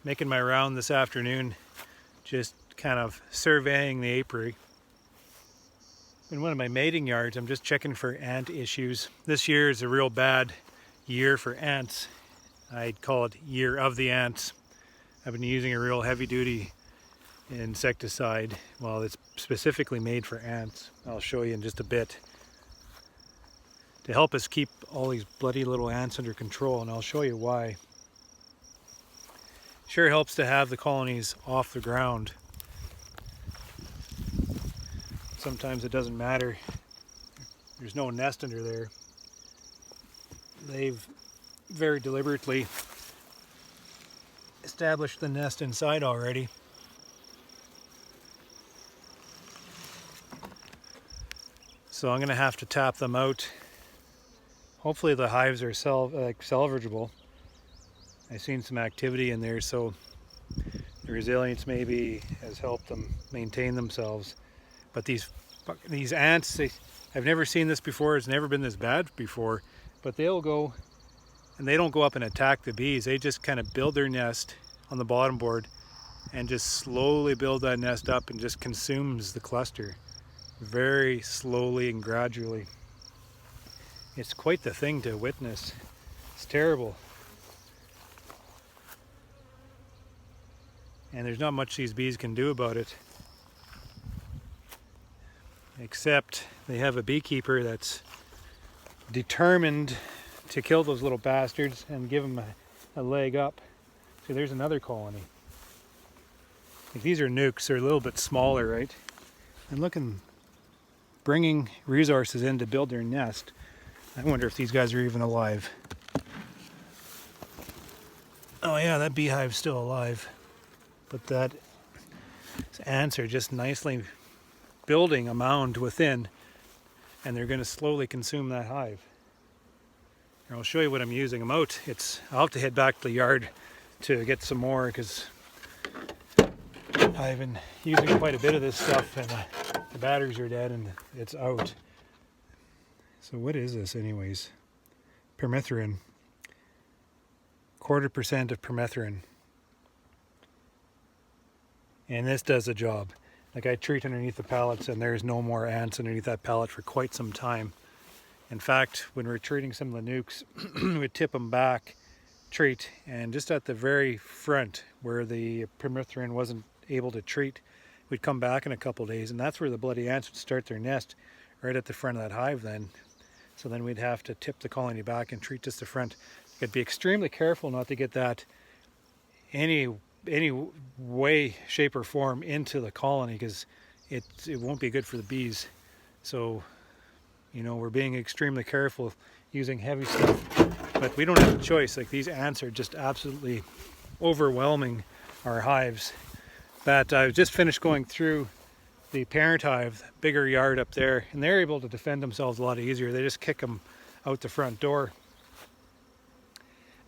making my round this afternoon, just kind of surveying the apiary. In one of my mating yards, I'm just checking for ant issues. This year is a real bad year for ants. I'd call it year of the ants. I've been using a real heavy-duty insecticide. Well, it's specifically made for ants. I'll show you in just a bit. To help us keep all these bloody little ants under control, and I'll show you why. Sure helps to have the colonies off the ground. Sometimes it doesn't matter. There's no nest under there. They've very deliberately established the nest inside already. So I'm going to have to tap them out. Hopefully the hives are salvageable. I've seen some activity in there, so the resilience maybe has helped them maintain themselves. But these ants, I've never seen this before. It's never been this bad before. But they'll go, and they don't go up and attack the bees. They just kind of build their nest on the bottom board and just slowly build that nest up and just consumes the cluster very slowly and gradually. It's quite the thing to witness. It's terrible. And there's not much these bees can do about it. Except they have a beekeeper that's determined to kill those little bastards and give them a leg up. See, there's another colony. Like, these are nukes. They're a little bit smaller, right? And looking, bringing resources in to build their nest. I wonder if these guys are even alive. Oh yeah, that beehive's still alive. But these ants are just nicely building a mound within, and they're going to slowly consume that hive. And I'll show you what I'm using. I'll have to head back to the yard to get some more, because I've been using quite a bit of this stuff, and the batteries are dead and it's out. So what is this anyways? Permethrin. 1/4% of permethrin. And this does the job. Like, I treat underneath the pallets and there's no more ants underneath that pallet for quite some time. In fact, when we're treating some of the nukes, we'd tip them back, treat, and just at the very front where the permethrin wasn't able to treat, we'd come back in a couple days, and that's where the bloody ants would start their nest, right at the front of that hive then. So then we'd have to tip the colony back and treat just the front. You gotta be extremely careful not to get that any way, shape or form into the colony, because it won't be good for the bees. So, you know, we're being extremely careful using heavy stuff, but we don't have a choice. Like, these ants are just absolutely overwhelming our hives. But I just finished going through the parent hive, bigger yard up there, and they're able to defend themselves a lot easier. They just kick them out the front door.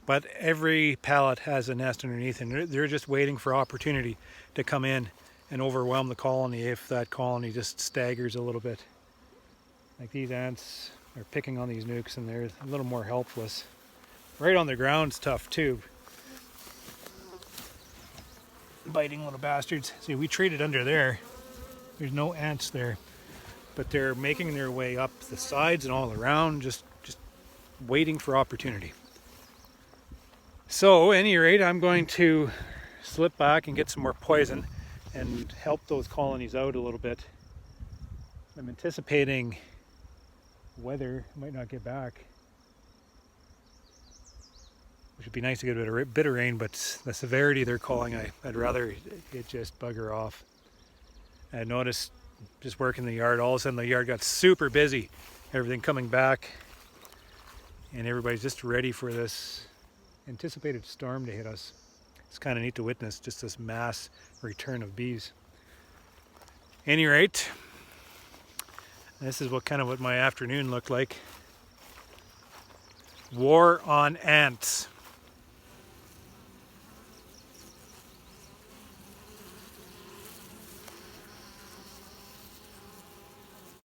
But every pallet has a nest underneath, and they're just waiting for opportunity to come in and overwhelm the colony if that colony just staggers a little bit. Like, these ants are picking on these nukes, and they're a little more helpless. Right on the ground's tough too. Biting little bastards. See, we treated under there. There's no ants there, but they're making their way up the sides and all around, just waiting for opportunity. So, at any rate, I'm going to slip back and get some more poison and help those colonies out a little bit. I'm anticipating weather might not get back, which would be nice to get a bit of rain, but the severity they're calling, I'd rather it just bugger off. I noticed just working the yard, all of a sudden the yard got super busy, everything coming back, and everybody's just ready for this anticipated storm to hit us. It's kind of neat to witness just this mass return of bees. Any rate, this is what my afternoon looked like. War on ants.